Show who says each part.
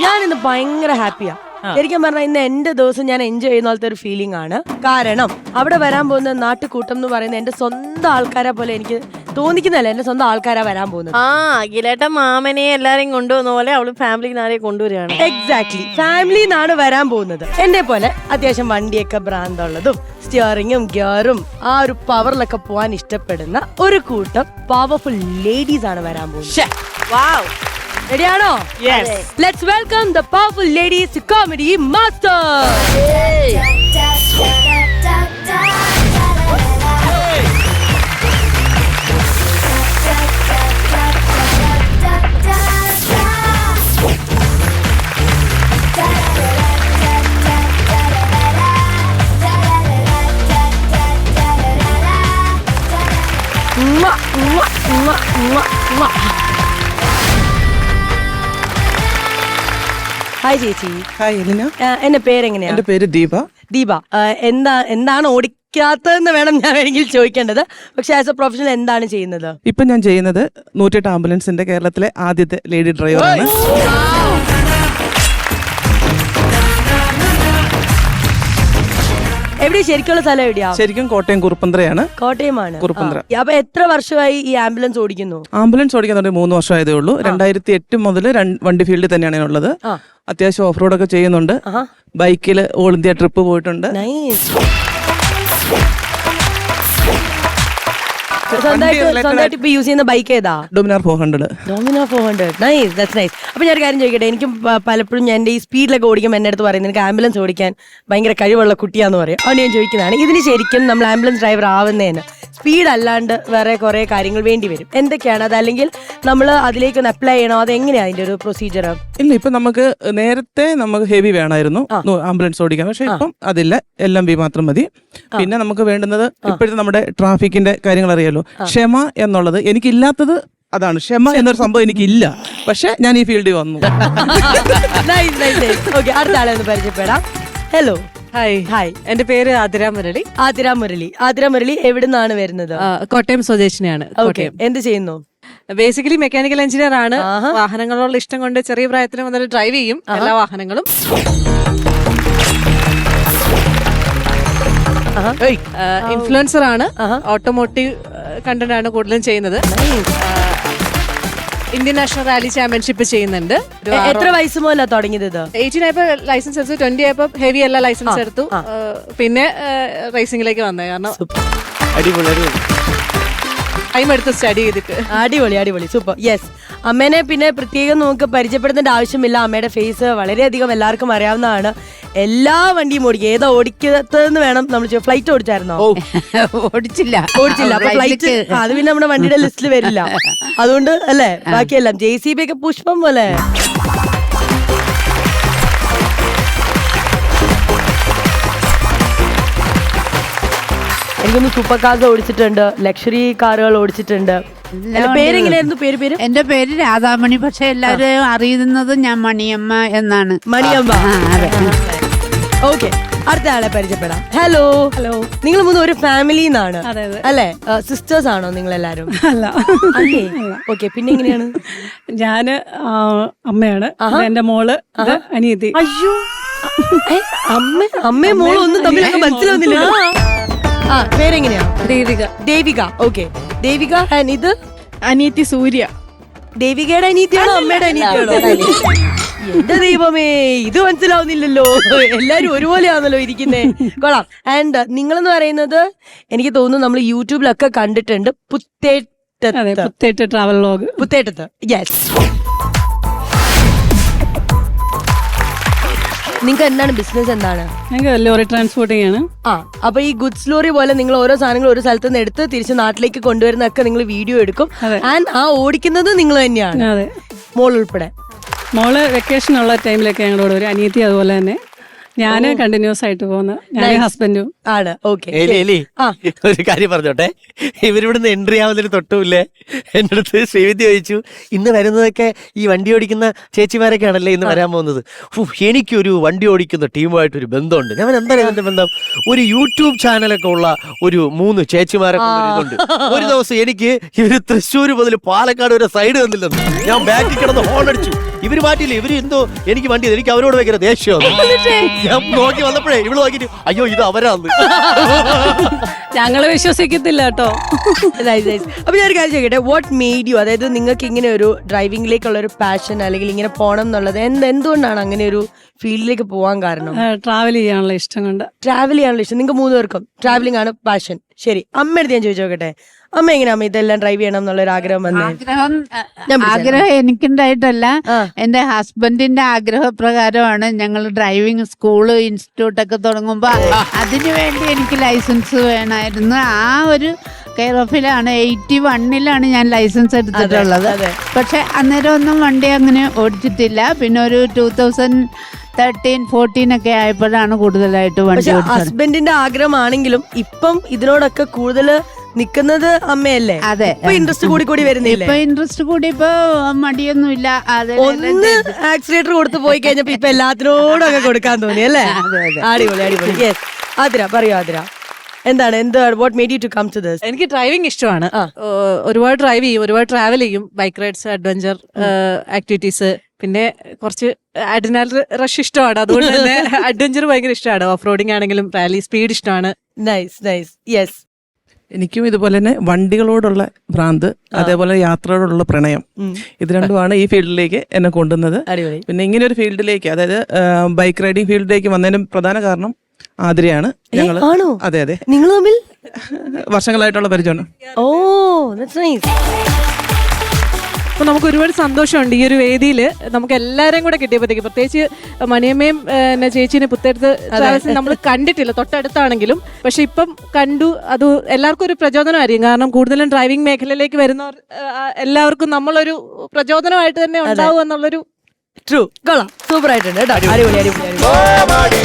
Speaker 1: ഞാൻ ഇന്ന് ഭയങ്കര ഹാപ്പിയാ. ശരിക്കും പറഞ്ഞാൽ ഇന്ന് എന്റെ ദിവസം ഞാൻ എൻജോയ് ചെയ്യുന്ന പോലത്തെ ഒരു ഫീലിംഗ് ആണ്. കാരണം അവിടെ വരാൻ പോകുന്ന നാട്ടുകൂട്ടം എന്ന് പറയുന്നത് എന്റെ സ്വന്തം ആൾക്കാരെ പോലെ എനിക്ക് തോന്നിക്കുന്നതല്ല, എന്റെ സ്വന്തം ആൾക്കാരാ വരാൻ പോകുന്നത്.
Speaker 2: അഖിലേട്ട മാമനെ എല്ലാരെയും കൊണ്ടുവന്ന പോലെ അവള് ഫാമിലിക്ക് ആരെയും കൊണ്ടുവരികയാണ്.
Speaker 1: എക്സാക്ട്ലി, ഫാമിലിന്നാണ് വരാൻ പോകുന്നത്. എന്നെ പോലെ അത്യാവശ്യം വണ്ടിയൊക്കെ ഭ്രാന്തുള്ളതും സ്റ്റിയറിങ്ങും ഗിയറും ആ ഒരു പവറിലൊക്കെ പോവാൻ ഇഷ്ടപ്പെടുന്ന ഒരു കൂട്ടം പവർഫുൾ ലേഡീസ് ആണ് വരാൻ പോകുന്നത്. റെഡിയാണോ? Let's welcome the powerful ladies comedy master. Hi ചേച്ചി.
Speaker 3: Hi Elina.
Speaker 1: എന്റെ പേരെങ്ങനെയാ?
Speaker 3: എന്റെ പേര് ദീപ.
Speaker 1: ദീപ, എന്താണ് ഓടിക്കാത്തതെന്ന് വേണം ഞാൻ വേണമെങ്കിൽ ചോദിക്കേണ്ടത്. പക്ഷെ ആസ് എ പ്രൊഫഷണൽ എന്താണ് ചെയ്യുന്നത്?
Speaker 3: ഇപ്പൊ ഞാൻ ചെയ്യുന്നത് 108 ആംബുലൻസിന്റെ കേരളത്തിലെ ആദ്യത്തെ ലേഡി ഡ്രൈവറാണ്.
Speaker 1: എവിടെ ശരിക്കുള്ള സ്ഥലം എവിടെയാ?
Speaker 3: ശരിക്കും കോട്ടയം കുറുപ്പന്ത്രയാണ്.
Speaker 1: കോട്ടയമാണ്.
Speaker 3: കുറുപ്പന്ത്ര.
Speaker 1: അപ്പൊ എത്ര വർഷമായി ഈ ആംബുലൻസ് ഓടിക്കുന്നു?
Speaker 3: ആംബുലൻസ് ഓടിക്കാൻ 3 വർഷമായതേ ഉള്ളൂ. 2008 മുതൽ വണ്ടി ഫീൽഡിൽ തന്നെയാണ് ഉള്ളത്. അത്യാവശ്യം ഓഫ് റോഡ് ഒക്കെ ചെയ്യുന്നുണ്ട്. ബൈക്കിൽ ഓൾ ഇന്ത്യ ട്രിപ്പ് പോയിട്ടുണ്ട്.
Speaker 1: സ്വന്തമായിട്ട് ഇപ്പൊ യൂസ് ചെയ്യുന്ന ബൈക്ക് ഏതാ?
Speaker 3: Dominar 400.
Speaker 1: Dominar 400. Nice, that's nice. അപ്പൊ ഞാൻ ഒരു കാര്യം ചോദിക്കട്ടെ, എനിക്കും പലപ്പോഴും ഞാൻ എന്റെ ഈ സ്പീഡിലൊക്കെ ഓടിക്കുമ്പോൾ എന്റെ അടുത്ത് പറയുന്നത് എനിക്ക് ആംബുലൻസ് ഓടിക്കാൻ ഭയങ്കര കഴിവുള്ള കുട്ടിയാന്ന് പറയും. അതുകൊണ്ട് ഞാൻ ചോദിക്കുന്നതാണ്, ഇതിന് ശരിക്കും നമ്മൾ ആംബുലൻസ് ഡ്രൈവർ ആവുന്നതിന് സ്പീഡ് അല്ലാണ്ട് വേറെ കുറെ കാര്യങ്ങൾ വേണ്ടി വരും. എന്തൊക്കെയാണ് അത്? അല്ലെങ്കിൽ നമ്മൾ അതിലേക്ക് ഒന്ന് അപ്ലൈ ചെയ്യണോ? അത് എങ്ങനെയാ അതിന്റെ ഒരു പ്രൊസീജിയർ?
Speaker 3: ഇല്ല, ഇപ്പൊ നേരത്തെ നമുക്ക് ഹെവി വേണമായിരുന്നു ആംബുലൻസ് ഓടിക്കാൻ. പക്ഷെ ഇപ്പം അതില്ല, LMV മാത്രം മതി. പിന്നെ നമുക്ക് വേണ്ടുന്നത് ഇപ്പോഴത്തെ നമ്മുടെ ട്രാഫിക്കിന്റെ കാര്യങ്ങൾ അറിയാലോ. ക്ഷമ എന്നുള്ളത് എനിക്കില്ലാത്തത് അതാണ്. ക്ഷമ എന്നൊരു സംഭവം എനിക്കില്ല. പക്ഷെ ഞാൻ ഈ ഫീൽഡിൽ വന്നു.
Speaker 1: അടുത്ത ആളെ ഒന്ന് പരിചയപ്പെടാം. ഹലോ. ഹായ്.
Speaker 4: എന്റെ പേര് ആതിര മുരളി.
Speaker 1: ആതിര മുരളി എവിടുന്നാണ് വരുന്നത്?
Speaker 4: കോട്ടയം സ്വദേശിനിയാണ്.
Speaker 1: എന്ത് ചെയ്യുന്നു?
Speaker 4: ബേസിക്കലി മെക്കാനിക്കൽ എഞ്ചിനീയർ ആണ്. വാഹനങ്ങളോടുള്ള ഇഷ്ടം കൊണ്ട് ചെറിയ പ്രായത്തിൽ മുതൽ ഡ്രൈവ് ചെയ്യും എല്ലാ വാഹനങ്ങളും. ഇൻഫ്ലുവൻസർ ആണ്. ഓട്ടോമോട്ടീവ് കണ്ടന്റ് ആണ് കൂടുതലും ചെയ്യുന്നത്. ഇന്ത്യൻ നാഷണൽ റാലി ചാമ്പ്യൻഷിപ്പ് ചെയ്യുന്നുണ്ട്.
Speaker 1: എത്ര വയസ്സ് മുതലാ തുടങ്ങിയത്?
Speaker 4: 18 ആയപ്പോ ലൈസൻസ് എടുത്തു. 20 ആയപ്പോ ഹെവി എല്ലാ ലൈസൻസ് എടുത്തു. പിന്നെ റേസിംഗിലേക്ക് വന്നത്. കാരണം ടൈം എടുത്ത് സ്റ്റഡി ചെയ്തിട്ട്.
Speaker 1: അടിപൊളി, സൂപ്പർ. യെസ്, അമ്മേനെ പിന്നെ പ്രത്യേകം നമുക്ക് പരിചയപ്പെടുത്തേണ്ട ആവശ്യമില്ല. അമ്മയുടെ ഫേസ് വളരെയധികം എല്ലാവർക്കും അറിയാവുന്നതാണ്. എല്ലാ വണ്ടിയും ഓടിക്കും. ഏതാ ഓടിക്കാത്തതെന്ന് വേണം നമ്മൾ. ഫ്ലൈറ്റ് ഓടിച്ചായിരുന്നോ?
Speaker 5: ഓടിച്ചില്ല.
Speaker 1: അപ്പൊ ഫ്ലൈറ്റ് അത് പിന്നെ നമ്മുടെ വണ്ടിയുടെ ലിസ്റ്റിൽ വരില്ല. അതുകൊണ്ട് അല്ലേ ബാക്കിയെല്ലാം JCB ഒക്കെ പുഷ്പം പോലെ. എനിക്കൊന്ന് സൂപ്പർ കാർസ് ഓടിച്ചിട്ടുണ്ട്, ലക്ഷറി കാറുകൾ ഓടിച്ചിട്ടുണ്ട്. പേരെങ്ങനെയായിരുന്നു? പേര്
Speaker 5: എന്റെ പേര് രാധാമണി. പക്ഷെ എല്ലാവരും അറിയുന്നത് ഞാൻ മണിയമ്മ എന്നാണ്.
Speaker 1: മണിയമ്മ. ഓക്കെ, അടുത്ത ആളെ പരിചയപ്പെടാം. ഹലോ. നിങ്ങൾ മൂന്ന് ഒരു ഫാമിലിന്നാണ് അല്ലേ? സിസ്റ്റേഴ്സ് ആണോ നിങ്ങൾ എല്ലാരും?
Speaker 6: അല്ല.
Speaker 1: ഓക്കെ, പിന്നെ എങ്ങനെയാണ്?
Speaker 6: ഞാന് അമ്മയാണ്. എന്റെ മോള് അനിയത്തി.
Speaker 1: അയ്യോ, അമ്മയും മോളും ഒന്നും തമ്മിലൊക്കെ മനസ്സിലാവുന്നില്ലല്ലോ. പേരെങ്ങനെയാ? ദേവിക. ഓക്കെ, ദേവിക. ഇത്
Speaker 4: അനിയത്തി സൂര്യ.
Speaker 1: ദേവികയുടെ അനിയത്തിയാണോ അമ്മയുടെ അനിയത്തിയാണോ? എന്റെ ദൈവമേ, ഇത് മനസ്സിലാവുന്നില്ലല്ലോ. എല്ലാരും ഒരുപോലെയാണല്ലോ ഇരിക്കുന്നേ. കൊള്ളാം. ആൻഡ് നിങ്ങളെന്ന് പറയുന്നത് എനിക്ക് തോന്നുന്നു നമ്മൾ യൂട്യൂബിലൊക്കെ കണ്ടിട്ടുണ്ട്. പുത്തേറ്റത്ത്
Speaker 6: ട്രാവൽ വ്ലോഗ്.
Speaker 1: പുത്തേറ്റത്ത്. യെസ്. നിങ്ങൾക്ക് എന്താണ് ബിസിനസ്? എന്താണ്?
Speaker 6: ഞങ്ങൾക്ക് ലോറി ട്രാൻസ്പോർട്ടിംഗ് ആണ്.
Speaker 1: അപ്പൊ ഈ ഗുഡ്സ് ലോറി പോലെ നിങ്ങൾ ഓരോ സാധനങ്ങൾ ഒരു സ്ഥലത്ത് നിന്ന് എടുത്ത് തിരിച്ച് നാട്ടിലേക്ക് കൊണ്ടുവരുന്നൊക്കെ നിങ്ങൾ വീഡിയോ എടുക്കും. ആൻഡ് ഓടിക്കുന്നത് നിങ്ങൾ തന്നെയാണ്?
Speaker 6: അതെ.
Speaker 1: മോൾ ഉൾപ്പെടെ.
Speaker 6: മോള് വെക്കേഷൻ ഉള്ള ടൈമിലൊക്കെ ഞങ്ങളോട് ഒരു അനിയത്തി അതുപോലെ തന്നെ ഞാന് കണ്ടിന്യൂസ് ആയിട്ട് പോകുന്ന ഞാൻ ഹസ്ബൻഡും
Speaker 1: ആണ്. ഓക്കെ,
Speaker 7: ഒരു കാര്യം പറഞ്ഞോട്ടെ. ഇവരിവിടുന്ന് എൻട്രി ആവുന്നതിന് തൊട്ടുമില്ലേ എന്റെ അടുത്ത് ശ്രീവിദ്യ ചോദിച്ചു, ഇന്ന് വരുന്നതൊക്കെ ഈ വണ്ടി ഓടിക്കുന്ന ചേച്ചിമാരൊക്കെ ആണല്ലേ ഇന്ന് വരാൻ പോകുന്നത്. എനിക്കൊരു വണ്ടി ഓടിക്കുന്ന ടീമുമായിട്ടൊരു ബന്ധമുണ്ട്. ഞാൻ എന്താണ് ഇതിന്റെ ബന്ധം? ഒരു യൂട്യൂബ് ചാനലൊക്കെ ഉള്ള ഒരു 3 ചേച്ചിമാരൊക്കെ ഉണ്ട്. ഒരു ദിവസം എനിക്ക് ഇവര് തൃശ്ശൂർ മുതൽ പാലക്കാട് വരെ സൈഡ് തന്നില്ലെന്ന് ഞാൻ ബാക്കിൽ കിടന്ന് ഹോൺ അടിച്ചു. ഇവര് മാറ്റിയില്ല, ഇവര് എന്തോ എനിക്ക് വണ്ടി എനിക്ക് അവരോട് ഭയങ്കര ദേഷ്യം. ഞാൻ നോക്കി വന്നപ്പോഴേ ഇവള് നോക്കിട്ട് അയ്യോ ഇത് അവരാന്ന്.
Speaker 6: ഞങ്ങള് വിശ്വസിക്കത്തില്ല കേട്ടോ.
Speaker 1: അപ്പൊ ഞാൻ ഒരു കാര്യം ചോദിക്കട്ടെ, വാട്ട് മെയ്ഡ് യു, അതായത് നിങ്ങൾക്ക് ഇങ്ങനെ ഒരു ഡ്രൈവിംഗിലേക്കുള്ള ഒരു പാഷൻ അല്ലെങ്കിൽ ഇങ്ങനെ പോകണം എന്നുള്ളത് എന്തുകൊണ്ടാണ് അങ്ങനെ ഒരു ഫീൽഡിലേക്ക് പോകാൻ കാരണം?
Speaker 6: ട്രാവൽ ചെയ്യാനുള്ള ഇഷ്ടം കൊണ്ട്.
Speaker 1: ട്രാവൽ ചെയ്യാനുള്ള ഇഷ്ടം നിങ്ങൾക്ക് 3 പേർക്കും ട്രാവലിംഗ് ആണ് പാഷൻ. ശരി, അമ്മയുടെ ഞാൻ ചോദിച്ചു നോക്കട്ടെ, അമ്മ എങ്ങനെയാ അമ്മ ഇതെല്ലാം ഡ്രൈവ് ചെയ്യണം എന്നുള്ള ഒരു ആഗ്രഹം വന്നേ?
Speaker 5: ആഗ്രഹം എനിക്കുണ്ടായിട്ടല്ല, എന്റെ ഹസ്ബൻഡിന്റെ ആഗ്രഹപ്രകാരമാണ് ഞങ്ങൾ ഡ്രൈവിംഗ് സ്കൂള് ഇൻസ്റ്റിറ്റ്യൂട്ടൊക്കെ തുടങ്ങുമ്പോ അതിനു വേണ്ടി എനിക്ക് ലൈസൻസ് വേണമായിരുന്നു. ആ ഒരു കെയർ ഓഫിലാണ് 81 ഞാൻ ലൈസൻസ് എടുത്തിട്ടുള്ളത്. പക്ഷെ അന്നേരം ഒന്നും വണ്ടി അങ്ങനെ ഓടിച്ചിട്ടില്ല. പിന്നെ ഒരു 2013-14 ഒക്കെ ആയപ്പോഴാണ് കൂടുതലായിട്ട് വണ്ടി ഓടിച്ചത്.
Speaker 1: ഹസ്ബൻഡിന്റെ ആഗ്രഹമാണെങ്കിലും ഇപ്പം ഇതിനോടൊക്കെ കൂടുതൽ നിക്കുന്നത് അമ്മയല്ലേ?
Speaker 5: അതെ,
Speaker 1: ഇൻട്രസ്റ്റ് കൂടി വരുന്നില്ല.
Speaker 5: ഇപ്പൊ ഇൻട്രസ്റ്റ് കൂടി, ഇപ്പൊ മടിയൊന്നുമില്ല.
Speaker 1: ഒന്ന് ആക്സിലേറ്റർ കൊടുത്ത് പോയി കഴിഞ്ഞപ്പോ ഇപ്പൊ എല്ലാത്തിനോടും ഒക്കെ കൊടുക്കാൻ തോന്നി അല്ലേ? അടിപൊളി അടിപൊളി. യെസ്, ആതിര പറയൂ. ആതിര, എന്താണ് what made you to come to this?
Speaker 4: എനിക്ക് ഡ്രൈവിംഗ് ഇഷ്ടമാണ്. ഒരുപാട് ഡ്രൈവ് ചെയ്യും, ഒരുപാട് ട്രാവൽ ചെയ്യും, ബൈക്ക് റൈഡ്സ്, അഡ്വഞ്ചർ ആക്ടിവിറ്റീസ്, പിന്നെ കുറച്ച് അഡ്രിനാലിൻ റഷ് ഇഷ്ടമാണ്. അതുകൊണ്ട് തന്നെ അഡ്വഞ്ചർ ഭയങ്കര ഇഷ്ടമാണ്. ഓഫ് റോഡിംഗ് ആണെങ്കിലും റാലി സ്പീഡ് ഇഷ്ടമാണ്.
Speaker 1: Nice nice. യെസ്,
Speaker 3: എനിക്കും ഇതുപോലെ തന്നെ വണ്ടികളോടുള്ള ഭ്രാന്ത്, അതേപോലെ യാത്രയോടുള്ള പ്രണയം, ഇത് രണ്ടുമാണ് ഈ ഫീൽഡിലേക്ക് എന്നെ കൊണ്ടുവന്നത്.
Speaker 1: അടിപൊളി.
Speaker 3: പിന്നെ ഇങ്ങനെ ഒരു ഫീൽഡിലേക്ക്, അതായത് ബൈക്ക് റൈഡിംഗ് ഫീൽഡിലേക്ക് വന്നതിന് പ്രധാന കാരണം ആതിരയാണ്. ഞങ്ങള്
Speaker 1: ആണോ?
Speaker 3: അതെ അതെ,
Speaker 1: നിങ്ങൾ തമ്മിൽ
Speaker 3: വർഷങ്ങളായിട്ടുള്ള പരിചയമാണ്.
Speaker 1: ഓ, ദാറ്റ്സ് നൈസ്.
Speaker 4: അപ്പൊ നമുക്ക് ഒരുപാട് സന്തോഷമുണ്ട് ഈ ഒരു വേദിയിൽ നമുക്ക് എല്ലാവരെയും കൂടെ കിട്ടിയപ്പോഴത്തേക്ക്. പ്രത്യേകിച്ച് മണിയമ്മയും ചേച്ചീനെ പുത്തേടത്ത് ട്രാവൽസിൽ നമ്മൾ കണ്ടിട്ടില്ല, തൊട്ടടുത്താണെങ്കിലും. പക്ഷെ ഇപ്പം കണ്ടു. അത് എല്ലാവർക്കും ഒരു പ്രചോദനമായിരിക്കും. കാരണം കൂടുതലും ഡ്രൈവിംഗ് മേഖലയിലേക്ക് വരുന്നവർ എല്ലാവർക്കും നമ്മളൊരു പ്രചോദനമായിട്ട് തന്നെ ഉണ്ടാവും എന്നുള്ളൊരു.
Speaker 1: ട്രൂ. കൊള്ളാം, സൂപ്പർ ആയിട്ടുണ്ട് കേട്ടോ. അടിപൊളി അടിപൊളി.